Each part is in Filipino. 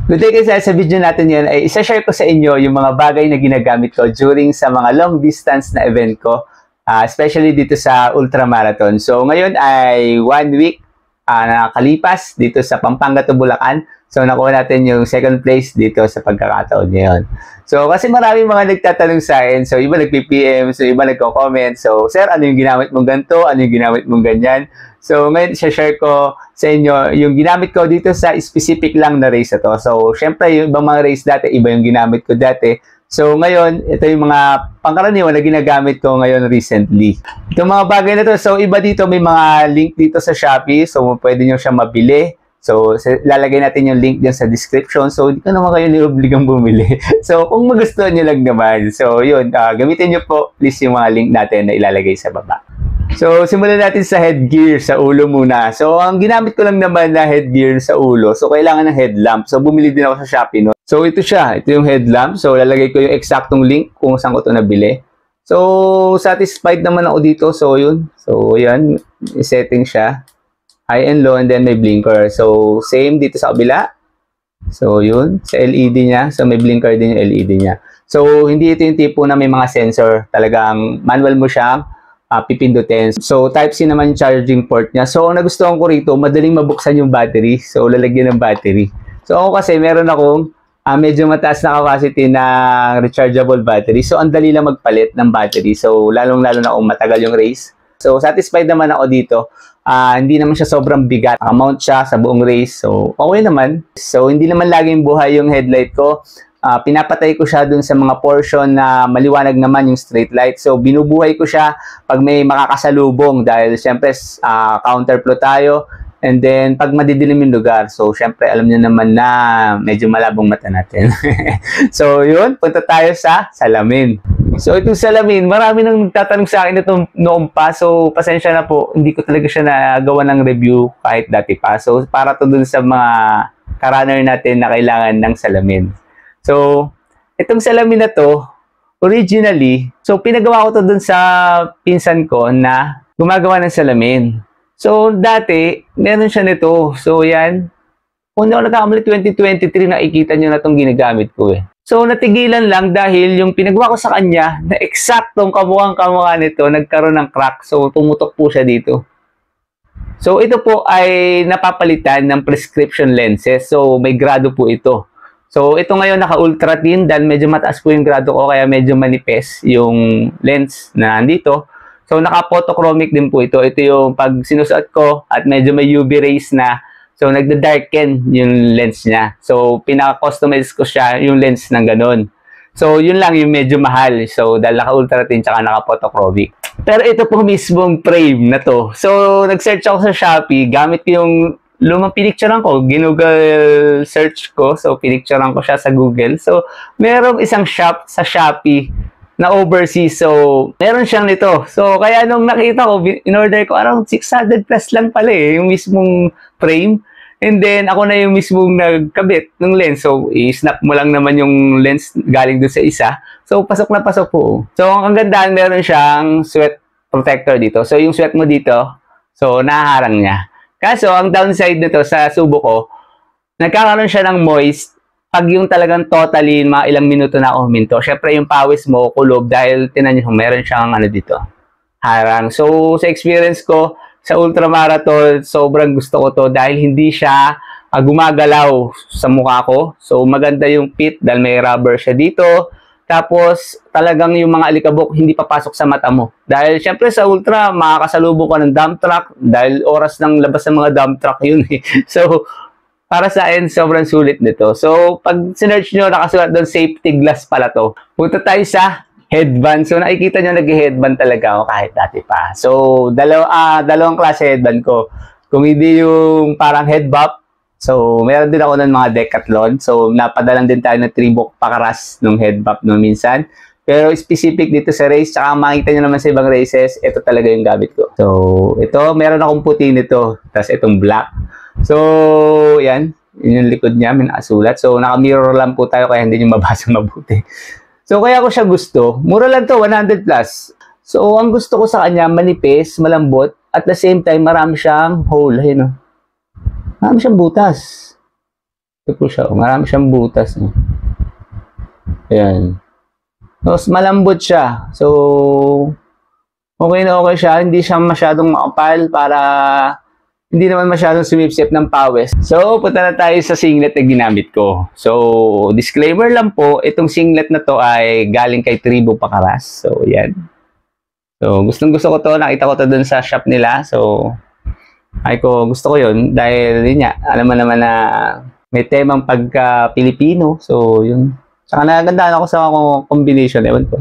Good day guys, sa video natin yan ay isa-share ko sa inyo yung mga bagay na ginagamit ko during sa mga long distance na event ko, especially dito sa ultramarathon. So ngayon ay 1 week nakakalipas dito sa Pampanga to Bulacan. So nakuha natin yung second place dito sa pagkakataon ngayon. So kasi maraming mga nagtatanong sa akin, so iba nagpi-PM, so iba nagko-comment. So sir, ano yung ginamit mong ganito? Ano yung ginamit mong ganyan? So ngayon, share ko sa inyo yung ginamit ko dito sa specific lang na race na to. So syempre yung ibang mga race dati, iba yung ginamit ko dati. So ngayon, ito yung mga pangkaraniwan na ginagamit ko ngayon recently. Itong mga bagay na to, so iba dito, may mga link dito sa Shopee. So pwede nyo siya mabili. So lalagay natin yung link dyan sa description. So hindi ko naman kayo niobligang bumili. So kung magustuhan nyo lang naman. So yun, gamitin nyo po please yung mga link natin na ilalagay sa baba. So, simulan natin sa headgear, sa ulo muna. So, ang ginamit ko lang naman na headgear sa ulo, so kailangan ng headlamp. So, bumili din ako sa Shopee, no? So, ito siya. Ito yung headlamp. So, lalagay ko yung eksaktong link kung saan ko ito nabili. So, satisfied naman ako dito. So, yun. So, yan. I-setting siya. High and low, and then may blinker. So, same dito sa kabila. So, yun. Sa LED niya. So, may blinker din yung LED niya. So, hindi ito yung tipo na may mga sensor. Talagang manual mo siya. Pipindutin. So, Type-C naman yung charging port niya. So, ang nagustuhan ko rito, madaling mabuksan yung battery. So, lalagyan ng battery. So, ako kasi, meron akong medyo mataas na capacity na rechargeable battery. So, ang dali lang magpalit ng battery. So, lalong-lalo na kung matagal yung race. So, satisfied naman ako dito. Hindi naman siya sobrang bigat. Mount siya sa buong race. So, okay naman. So, hindi naman laging buhay yung headlight ko. Pinapatay ko siya dun sa mga portion na maliwanag naman yung straight light. So, binubuhay ko siya pag may makakasalubong dahil syempre counterflow tayo. And then, pag madidilim yung lugar. So, syempre, alam niyo naman na medyo malabong mata natin. So, yun. Punta tayo sa salamin. So, itong salamin, marami nang nagtatanong sa akin ito noong pa. So, pasensya na po. Hindi ko talaga siya nagawa ng review kahit dati pa. So, para to dun sa mga ka-runner natin na kailangan ng salamin. So, itong salamin na to, originally, so pinagawa ko to dun sa pinsan ko na gumagawa ng salamin. So, dati, meron siya nito. So, yan. Kung hindi ako nagkakamali, 2023, nakikita nyo na itong ginagamit ko eh. So, natigilan lang dahil yung pinagawa ko sa kanya, na eksaktong kamukhang-kamukha nito, nagkaroon ng crack. So, tumutok po siya dito. So, ito po ay napapalitan ng prescription lenses. So, may grado po ito. So, ito ngayon naka-ultra thin dahil medyo mataas po yung grado ko kaya medyo manipis yung lens na nandito. So, naka-photochromic din po ito. Ito yung pag sinusuot ko at medyo may UV rays na. So, nagda-darken yung lens niya. So, pinaka-customize ko siya yung lens ng ganun. So, yun lang yung medyo mahal. So, dahil naka-ultra thin tsaka naka-photochromic. Pero ito po mismong frame na to. So, nag-search ako sa Shopee. Gamit ko yung lumang pinicturean ko, Google search ko. So, pinicturean ko siya sa Google. So, merong isang shop sa Shopee na overseas. So, meron siyang nito. So, kaya nung nakita ko, in-order ko, around 600 plus lang pala eh, yung mismong frame. And then, ako na yung mismong nagkabit ng lens. So, i-snap mo lang naman yung lens galing doon sa isa. So, pasok na pasok po. So, ang kagandahan, meron siyang sweat protector dito. So, yung sweat mo dito, so, nahaharang niya. Kaso, ang downside nito sa subo ko, nagkakaroon siya ng moist pag yung talagang totally mga ilang minuto na ako huminto. Siyempre, yung pawis mo, kulob, dahil tinan nyo, meron siyang ano dito, harang. So, sa experience ko, sa ultramarathon, sobrang gusto ko to dahil hindi siya gumagalaw sa mukha ko. So, maganda yung fit dahil may rubber siya dito. Tapos, talagang yung mga alikabok hindi papasok sa mata mo. Dahil, syempre, sa ultra, makakasalubong ka ng dump truck. Dahil oras ng labas ng mga dump truck yun eh. So, para sa akin, sobrang sulit nito. So, pag sinerch nyo, nakasulat doon, safety glass pala to. Punta tayo sa headband. So, nakikita nyo, nag-headband talaga ako kahit dati pa. So, dalawang klase headband ko. Kung hindi yung parang head bop, so, meron din ako ng mga Decathlon. So, napadalan din tayo ng Tribok Pakaras nung head bop nung minsan. Pero specific dito sa race, tsaka makikita nyo naman sa ibang races, ito talaga yung gamit ko. So, ito, meron akong puti nito. Tapos itong black. So, yan. Yun yung likod niya, may nakasulat. So, naka-mirror lang po tayo kaya hindi nyo mabasa mabuti. So, kaya ko siya gusto. Mura lang to, 100 plus. So, ang gusto ko sa kanya, manipis, malambot. At the same time, marami siyang hole. Ayun, no? Marami siyang butas. Ito po siya. Marami siyang butas. Eh. Ayan. Tapos malambot siya. So, okay na okay siya. Hindi siya masyadong makapal para hindi naman masyadong sumipsip ng pawis. So, punta na tayo sa singlet na ginamit ko. So, disclaimer lang po, itong singlet na to ay galing kay Tribu Pacaras. So, yan. So, gustong-gusto ko to. Nakita ko to dun sa shop nila. So, ay ko, gusto ko yun. Dahil, yun nga, alam mo naman na may temang pagka-Pilipino. So, yun. Saka nagandaan ako sa combination. Ewan ko.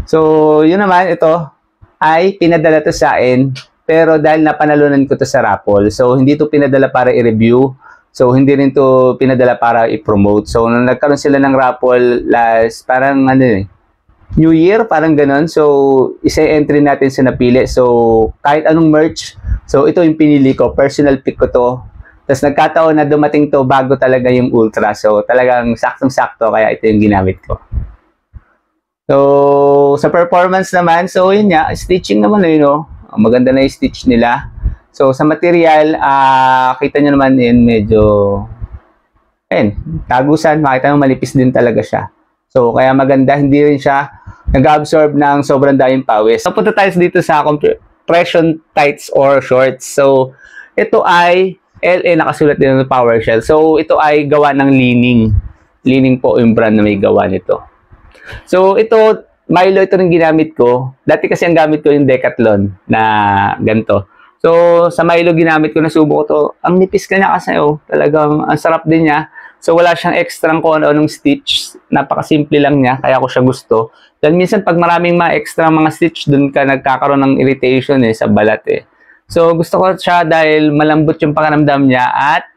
So, yun naman, ito ay pinadala to sa akin. Pero dahil napanalunan ko to sa raffle, so hindi to pinadala para i-review. So hindi rin to pinadala para i-promote. So nung nagkaroon sila ng raffle last, parang ano eh, New Year, parang ganon. So isa-entry natin sa napili. So kahit anong merch, so ito yung pinili ko. Personal pick ko to. Tapos nagkataon na dumating to bago talaga yung Ultra. So talagang saktong-sakto, kaya ito yung ginamit ko. So sa performance naman, so yun nga, stitching naman yun, no? Maganda na yung stitch nila. So, sa material, kita nyo naman yun, medyo, ayun, tagusan. Makita nyo, malipis din talaga siya. So, kaya maganda, hindi rin siya nag-absorb ng sobrang daming pawis. So, punta tayo dito sa compression tights or shorts. So, ito ay LA, nakasulat din ng PowerShell. So, ito ay gawa ng Li-Ning. Li-Ning po yung brand na may gawa nito. So, ito, Milo ito rin ginamit ko. Dati kasi ang gamit ko yung Decathlon na ganito. So, sa Milo ginamit ko, nasubo ko to. Ang nipis ka niya kasi, oh. Talagang, ang sarap din niya. So, wala siyang extra kung ano-anong stitch. Napakasimple lang niya, kaya ko siya gusto. Dahil minsan, pag maraming mga extra mga stitch, dun ka nagkakaroon ng irritation sa balat eh. So, gusto ko siya dahil malambot yung pakiramdam niya at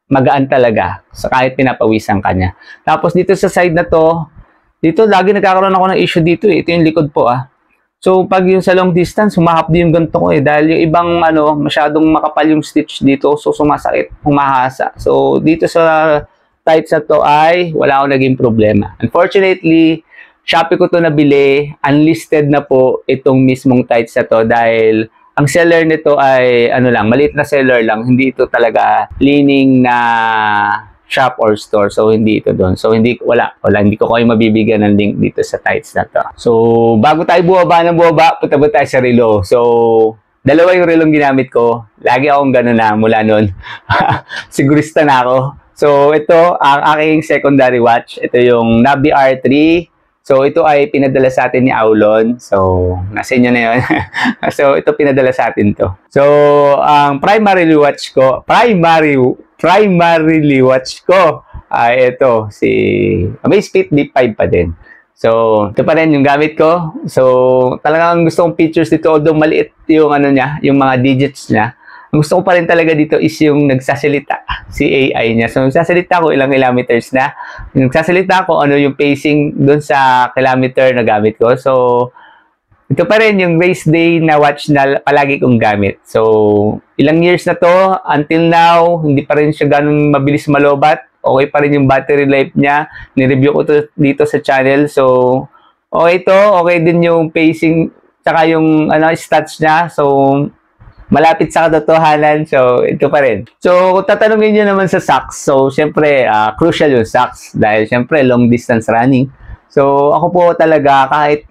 magaan talaga. So, kahit pinapawisan ka niya. Tapos, dito sa side na to, dito, lagi nagkakaroon ako ng issue dito eh. Ito yung likod po So, pag yung sa long distance, humahap din yung ganito ko eh. Dahil yung ibang masyadong makapal yung stitch dito. So, sumasakit, humahasa. So, dito sa tights na to ay wala akong naging problema. Unfortunately, Shopee ko to nabili. Unlisted na po itong mismong tights na to dahil ang seller nito ay maliit na seller lang. Hindi ito talaga Li-Ning na shop or store. So, hindi ito doon. So, hindi ko kayo mabibigyan ng link dito sa tights na to. So, bago tayo buwaba, punta tayo sa relo. So, dalawa yung relong ginamit ko. Lagi akong gano'n na mula noon. Sigurista na ako. So, ito ang aking secondary watch. Ito yung Nabi R3. So, ito ay pinadala sa atin ni Aulon. So, nasa inyo na yun. So, ito pinadala sa atin to. So, ang primarily watch ko ay ito, si Amazfit D5 pa din. So, ito pa rin yung gamit ko. So, talagang gusto kong features dito, although maliit yung yung mga digits niya. Ang gusto ko pa rin talaga dito is yung nagsasalita, si AI niya. So, nagsasalita ko ilang kilometers na. Nagsasalita ko ano yung pacing doon sa kilometer na gamit ko. So, ito pa rin yung race day na watch na palagi kong gamit. So, ilang years na to, until now, hindi pa rin siya ganun mabilis malobat. Okay pa rin yung battery life niya. Ni-review ko to dito sa channel. So, okay to. Okay din yung pacing, tsaka yung stats niya. So, malapit sa katotohanan. So, ito pa rin. So, kung tatanungin nyo naman sa socks, so, syempre, crucial yung socks. Dahil, syempre, long distance running. So, ako po talaga, kahit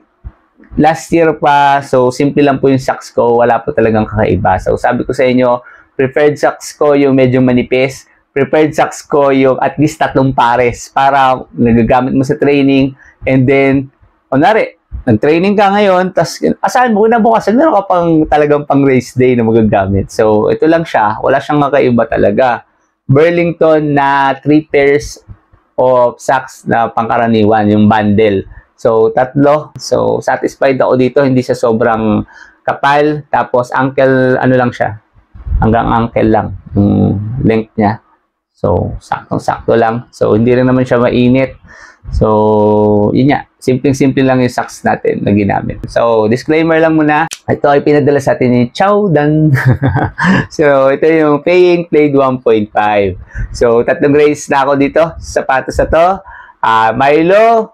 last year pa, so simple lang po yung socks ko, wala po talagang kakaiba. So sabi ko sa inyo, preferred socks ko yung medyo manipis, preferred socks ko yung at least 3 pares para nagagamit mo sa training, and then, kunwari, nag-training ka ngayon, tapos asahan mo, kinabukasan, meron ka pang talagang pang race day na magagamit. So ito lang siya, wala siyang kakaiba talaga. Burlington na 3 pairs of socks na pangkaraniwan, yung bundle. So, 3. So, satisfied ako dito. Hindi siya sobrang kapal. Tapos, ankle, lang siya. Hanggang ankle lang. Yung length niya. So, saktong-sakto lang. So, hindi rin naman siya mainit. So, yun nga. Simpleng-simple lang yung socks natin na ginamit. So, disclaimer lang muna. Ito ay pinadala sa atin ni Chow Dan. So, ito yung Paying Played 1.5. So, 3 grades na ako dito. Sapatos na to. Milo,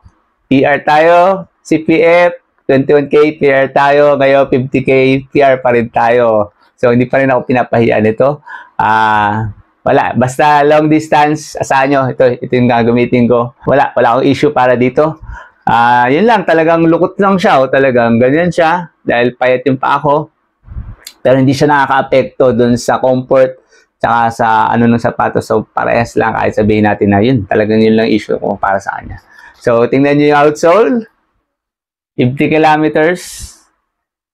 PR tayo, CPF, 21K, PR tayo, ngayon 50K, PR pa rin tayo. So, hindi pa rin ako pinapahiya nito. Wala. Basta long distance, asahan nyo. Ito yung gagamitin ko. Wala akong issue para dito. Yun lang, talagang lukot lang siya. Talagang ganyan siya. Dahil payat yung paa ko. Pero hindi siya nakaka-apekto dun sa comfort tsaka sa ng sapatos. So, parehas lang kahit sabihin natin na yun. Talagang yun lang issue ko para sa kanya. So, tingnan nyo yung outsole. 50 kilometers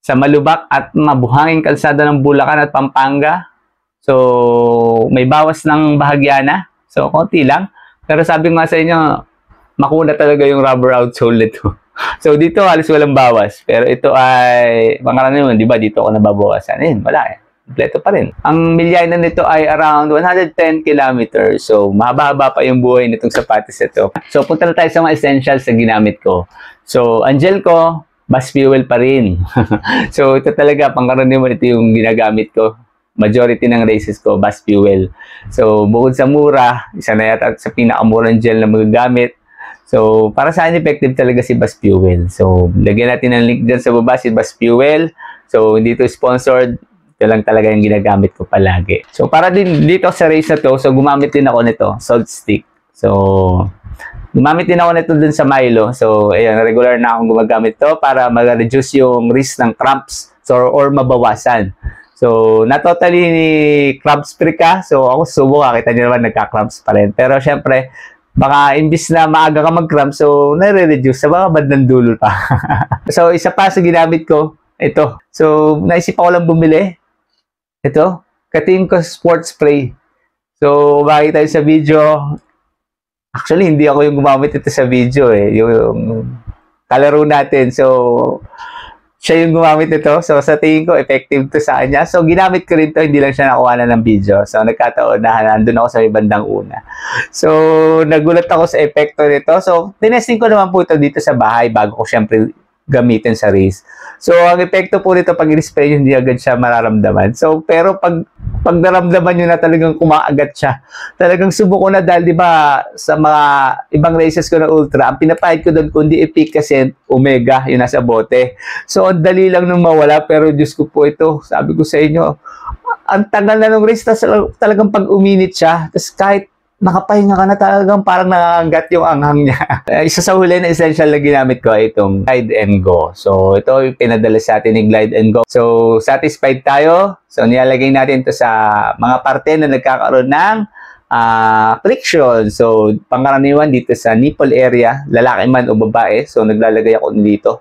sa malubak at mabuhanging kalsada ng Bulacan at Pampanga. So, may bawas ng bahagya na. So, konti lang. Pero sabi ko nga sa inyo, makuna talaga yung rubber outsole nito. So, dito halos walang bawas. Pero ito ay, pangkaraniwan, di ba? Dito ako nababawasan. Ayun, wala eh. Kompleto pa rin. Ang milyay na nito ay around 110 kilometers. So, mahaba-haba pa yung buhay nitong sapatos ito. So, punta na tayo sa mga essentials na ginamit ko. So, ang gel ko, bus fuel pa rin. So, ito talaga, pangkaraniwan, ito yung ginagamit ko. Majority ng races ko, bus fuel. So, bukod sa mura, isa na yata sa pinakamurang gel na magagamit. So, para saan effective talaga si bus fuel. So, lagyan natin ng link dyan sa baba, si bus fuel. So, hindi ito sponsored. Ito lang talaga yung ginagamit ko palagi. So, para din dito sa race na to, so gumamit din ako nito, salt stick. So, gumamit din ako nito dun sa Milo. So, ayan, regular na akong gumagamit to para mag-reduce yung risk ng cramps or mabawasan. So, not totally cramps free ka. So, ako subukan. Kita nyo naman, nagka-cramps pa rin. Pero, syempre, baka imbis na maaga ka mag-cramps, so, nare-reduce sa mga bandang dulo pa. So, isa pa sa ginamit ko, ito. So, naisip ako lang bumili. Ito, Katim ko Sports Spray. So, makikita tayo sa video. Actually, hindi ako yung gumamit ito sa video eh. Yung kalaro natin. So, siya yung gumamit ito. So, sa tingin ko, effective to sa kanya. So, ginamit ko rin to. Hindi lang siya nakuha na ng video. So, nagkataon na nandun ako sa ibandang una. So, nagulat ako sa epekto nito. So, tinesting ko naman po ito dito sa bahay bago ko syempre gamitin sa race. So, ang epekto po nito pag i-spray nyo, hindi agad siya mararamdaman. So, pero pag naramdaman nyo na talagang kumaagat siya, talagang subo ko na dahil, di ba, sa mga ibang races ko na ultra, ang pinapahid ko doon, kundi Efficacent Omega, yung nasa bote. So, ang dali lang nung mawala, pero Diyos ko po ito, sabi ko sa inyo, ang tagal na ng race, talagang pag uminit siya, tapos kahit nakapahinga ka na talagang parang nakakagat yung anghang niya. Isa sa huli na essential na ginamit ko ay itong Glide and Go. So, ito yung pinadala sa atin ni Glide and Go. So, satisfied tayo. So, nilalagay natin ito sa mga parte na nagkakaroon ng friction. So, pangkaraniwan dito sa nipple area, lalaki man o babae. So, naglalagay ako dito.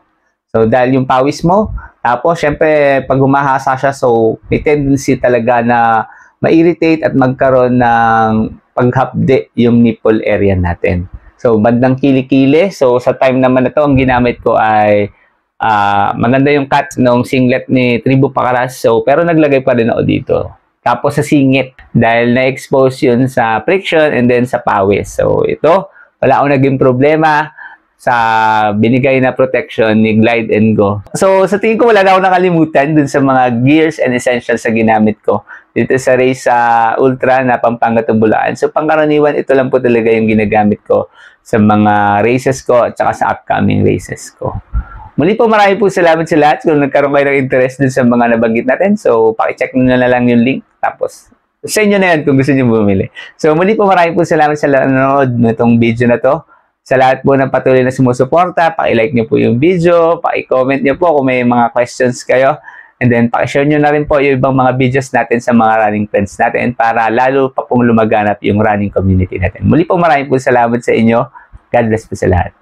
So, dahil yung pawis mo, tapos, syempre, pag humahasa siya, so, may tendency talaga na ma-irritate at magkaroon ng paghapde yung nipple area natin. So, bandang kilikili. So, sa time naman na to, ang ginamit ko ay maganda yung cut ng singlet ni Tribu Pacaras. So, pero naglagay pa rin ako dito. Tapos sa singit, dahil na-expose yun sa friction and then sa pawis. So, ito, wala akong naging problema sa binigay na protection ni Glide and Go. So, sa tingin ko wala na ako nakalimutan dun sa mga gears and essentials na ginamit ko dito sa race ultra na Pampanga to Bulacan. So, pangkaraniwan, ito lang po talaga yung ginagamit ko sa mga races ko at saka sa upcoming races ko. Muli po, marami po salamat sa lahat. Kung nagkaroon kayo ng interest dun sa mga nabanggit natin, so pakicheck nyo na lang yung link. Tapos, sa inyo na yan kung gusto nyo bumili. So, muli po, marami po salamat sa nanonood nitong video na to. Sa lahat po ng patuloy na sumusuporta, paki-like nyo po yung video, paki-comment nyo po kung may mga questions kayo. And then, paki-share nyo na rin po yung ibang mga videos natin sa mga running friends natin para lalo pa pong lumaganap yung running community natin. Muli po, maraming po salamat sa inyo. God bless po sa lahat.